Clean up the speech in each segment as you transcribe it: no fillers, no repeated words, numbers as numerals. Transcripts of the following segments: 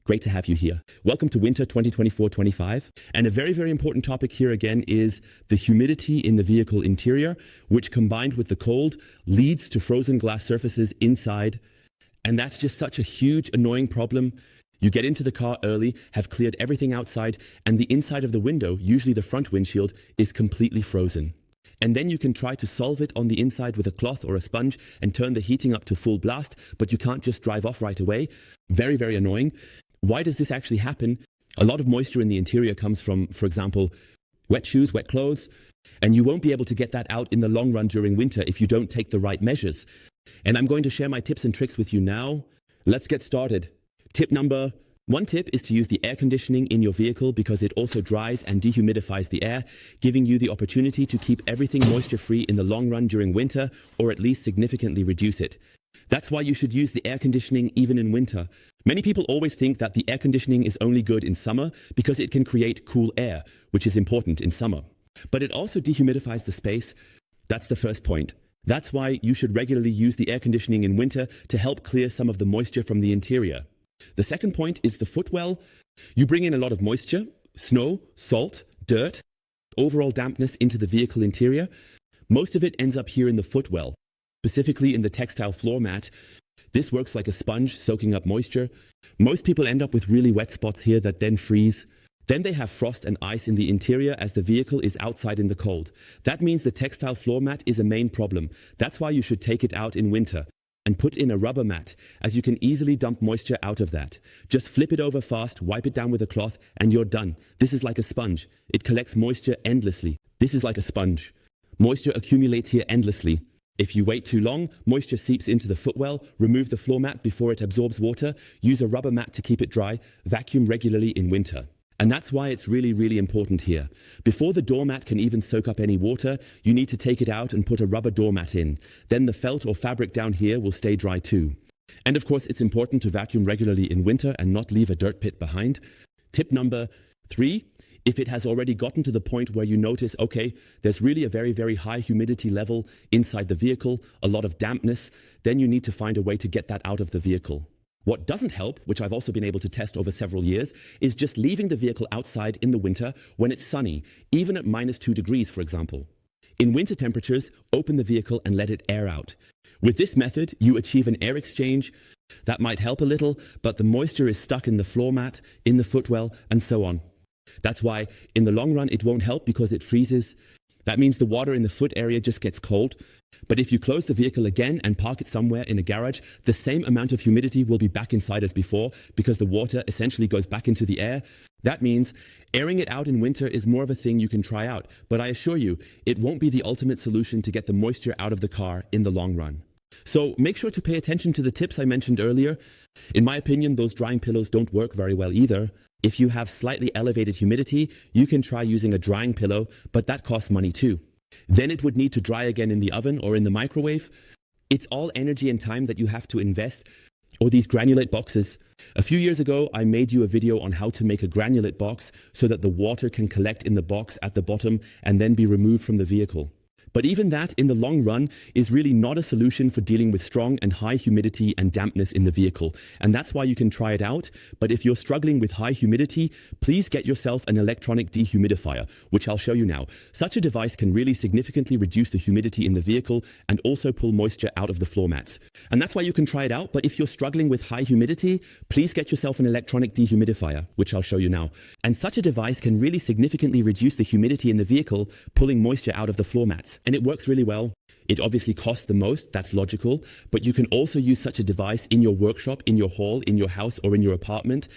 Great to have you here. Welcome to winter 2024-25. And a very, very important topic here again is the humidity in the vehicle interior, which combined with the cold leads to frozen glass surfaces inside. And that's just such a huge, annoying problem. You get into the car early, have cleared everything outside, and the inside of the window, usually the front windshield, is completely frozen. And then you can try to solve it on the inside with a cloth or a sponge and turn the heating up to full blast, but you can't just drive off right away. Very, very annoying. Why does this actually happen? A lot of moisture in the interior comes from, for example, wet shoes, wet clothes, and you won't be able to get that out in the long run during winter if you don't take the right measures. And I'm going to share my tips and tricks with you now. Let's get started. One tip is to use the air conditioning in your vehicle because it also dries and dehumidifies the air, giving you the opportunity to keep everything moisture-free in the long run during winter, or at least significantly reduce it. That's why you should use the air conditioning even in winter. Many people always think that the air conditioning is only good in summer because it can create cool air, which is important in summer. But it also dehumidifies the space. That's the first point. That's why you should regularly use the air conditioning in winter to help clear some of the moisture from the interior. The second point is the footwell. You bring in a lot of moisture, snow, salt, dirt, overall dampness into the vehicle interior. Most of it ends up here in the footwell, specifically in the textile floor mat. This works like a sponge, soaking up moisture. Most people end up with really wet spots here that then freeze. Then they have frost and ice in the interior as the vehicle is outside in the cold. That means the textile floor mat is a main problem. That's why you should take it out in winter and put in a rubber mat, as you can easily dump moisture out of that. Just flip it over fast, wipe it down with a cloth, and you're done. This is like a sponge. It collects moisture endlessly. This is like a sponge. Moisture accumulates here endlessly. If you wait too long, moisture seeps into the footwell. Remove the floor mat before it absorbs water. Use a rubber mat to keep it dry. Vacuum regularly in winter. And that's why it's really, really important here. Before the doormat can even soak up any water, you need to take it out and put a rubber doormat in. Then the felt or fabric down here will stay dry too. And of course, it's important to vacuum regularly in winter and not leave a dirt pit behind. Tip number 3, if it has already gotten to the point where you notice, okay, there's really a very, very high humidity level inside the vehicle, a lot of dampness, then you need to find a way to get that out of the vehicle. What doesn't help, which I've also been able to test over several years, is just leaving the vehicle outside in the winter when it's sunny, even at -2 degrees, for example. In winter temperatures, open the vehicle and let it air out. With this method, you achieve an air exchange. That might help a little, but the moisture is stuck in the floor mat, in the footwell, and so on. That's why, in the long run, it won't help because it freezes. That means the water in the foot area just gets cold. But if you close the vehicle again and park it somewhere in a garage, the same amount of humidity will be back inside as before because the water essentially goes back into the air. That means airing it out in winter is more of a thing you can try out. But I assure you, it won't be the ultimate solution to get the moisture out of the car in the long run. So make sure to pay attention to the tips I mentioned earlier. In my opinion, those drying pillows don't work very well either. If you have slightly elevated humidity, you can try using a drying pillow, but that costs money too. Then it would need to dry again in the oven or in the microwave. It's all energy and time that you have to invest. Or these granulate boxes. A few years ago, I made you a video on how to make a granulate box so that the water can collect in the box at the bottom and then be removed from the vehicle. But even that, in the long run, is really not a solution for dealing with strong and high humidity and dampness in the vehicle. And that's why you can try it out. But if you're struggling with high humidity, please get yourself an electronic dehumidifier, which I'll show you now. Such a device can really significantly reduce the humidity in the vehicle and also pull moisture out of the floor mats. And that's why you can try it out. But if you're struggling with high humidity, please get yourself an electronic dehumidifier, which I'll show you now. And such a device can really significantly reduce the humidity in the vehicle, pulling moisture out of the floor mats. And it works really well. It obviously costs the most, that's logical, but you can also use such a device in your workshop, in your hall, in your house, or in your apartment,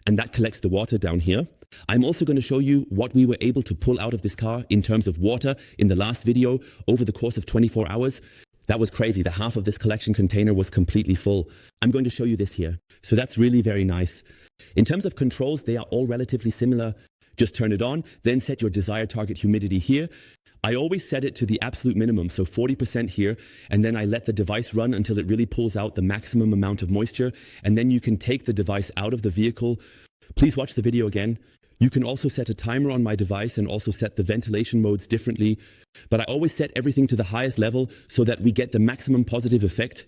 and that collects the water down here. I'm also going to show you what we were able to pull out of this car in terms of water in the last video over the course of 24 hours. That was crazy. The half of this collection container was completely full. I'm going to show you this here. So that's really very nice. In terms of controls, they are all relatively similar. Just turn it on, then set your desired target humidity here. I always set it to the absolute minimum, so 40% here, and then I let the device run until it really pulls out the maximum amount of moisture, and then you can take the device out of the vehicle. Please watch the video again. You can also set a timer on my device and also set the ventilation modes differently, but I always set everything to the highest level so that we get the maximum positive effect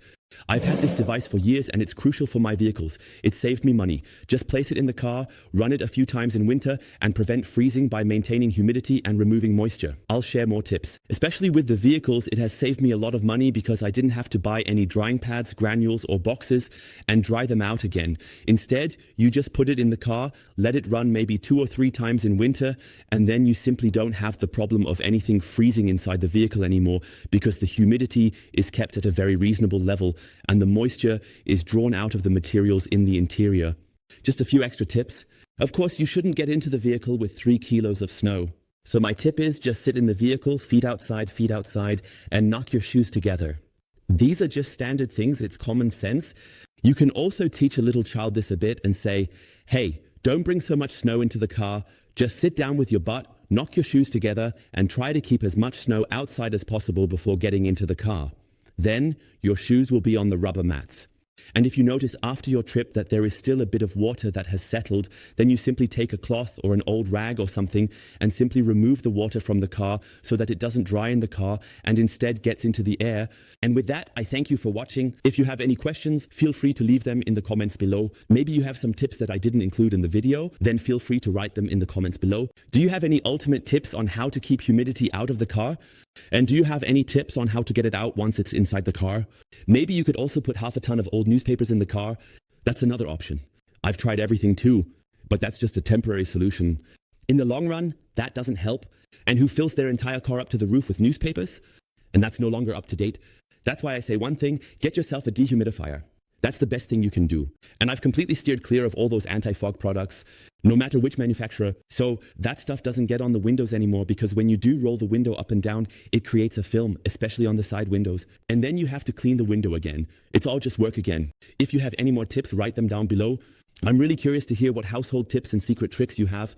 I've had this device for years and it's crucial for my vehicles. It saved me money. Just place it in the car, run it a few times in winter, and prevent freezing by maintaining humidity and removing moisture. I'll share more tips. Especially with the vehicles, it has saved me a lot of money because I didn't have to buy any drying pads, granules, or boxes and dry them out again. Instead, you just put it in the car, let it run maybe 2 or 3 times in winter, and then you simply don't have the problem of anything freezing inside the vehicle anymore because the humidity is kept at a very reasonable level and the moisture is drawn out of the materials in the interior. Just a few extra tips. Of course, you shouldn't get into the vehicle with 3 kilos of snow. So my tip is just sit in the vehicle, feet outside, and knock your shoes together. These are just standard things, it's common sense. You can also teach a little child this a bit and say, hey, don't bring so much snow into the car, just sit down with your butt, knock your shoes together, and try to keep as much snow outside as possible before getting into the car. Then your shoes will be on the rubber mats. And if you notice after your trip that there is still a bit of water that has settled, then you simply take a cloth or an old rag or something and simply remove the water from the car so that it doesn't dry in the car and instead gets into the air. And with that, I thank you for watching. If you have any questions, feel free to leave them in the comments below. Maybe you have some tips that I didn't include in the video, then feel free to write them in the comments below. Do you have any ultimate tips on how to keep humidity out of the car? And do you have any tips on how to get it out once it's inside the car? Maybe you could also put half a ton of old newspapers in the car. That's another option. I've tried everything too, but that's just a temporary solution. In the long run, that doesn't help. And who fills their entire car up to the roof with newspapers? And that's no longer up to date. That's why I say one thing, get yourself a dehumidifier. That's the best thing you can do. And I've completely steered clear of all those anti-fog products, no matter which manufacturer. So that stuff doesn't get on the windows anymore because when you do roll the window up and down, it creates a film, especially on the side windows. And then you have to clean the window again. It's all just work again. If you have any more tips, write them down below. I'm really curious to hear what household tips and secret tricks you have.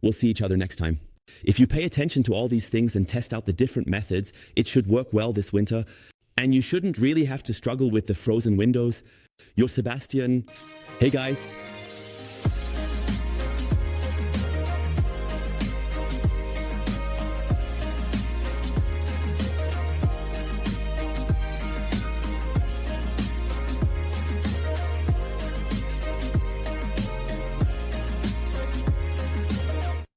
We'll see each other next time. If you pay attention to all these things and test out the different methods, it should work well this winter. And you shouldn't really have to struggle with the frozen windows. You're Sebastian. Hey guys.